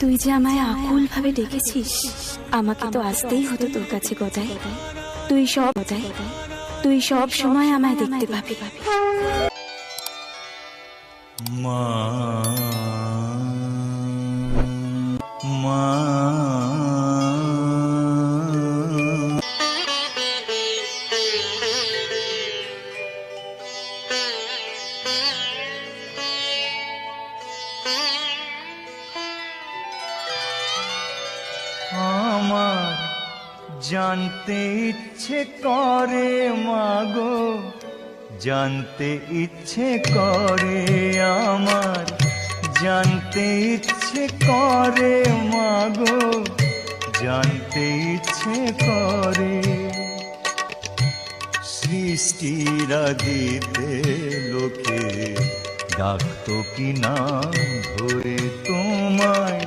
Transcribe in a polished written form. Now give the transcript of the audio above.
তুই যে আমায় আকুল ভাবে ডেকেছিস, আমাকে তো আসতেই হতো তোর কাছে গজায়। তুই সব সময় আমায় দেখতে পাবি। মা মা আমার জানতে ইচ্ছে করে মাগো, জানতে ইচ্ছে করে আমার, জানতে ইচ্ছে করে মাগো, জানতে ইচ্ছে করে সৃষ্টির আদিতে লোকে ডাকতো কি নাম ধরে তোমায়,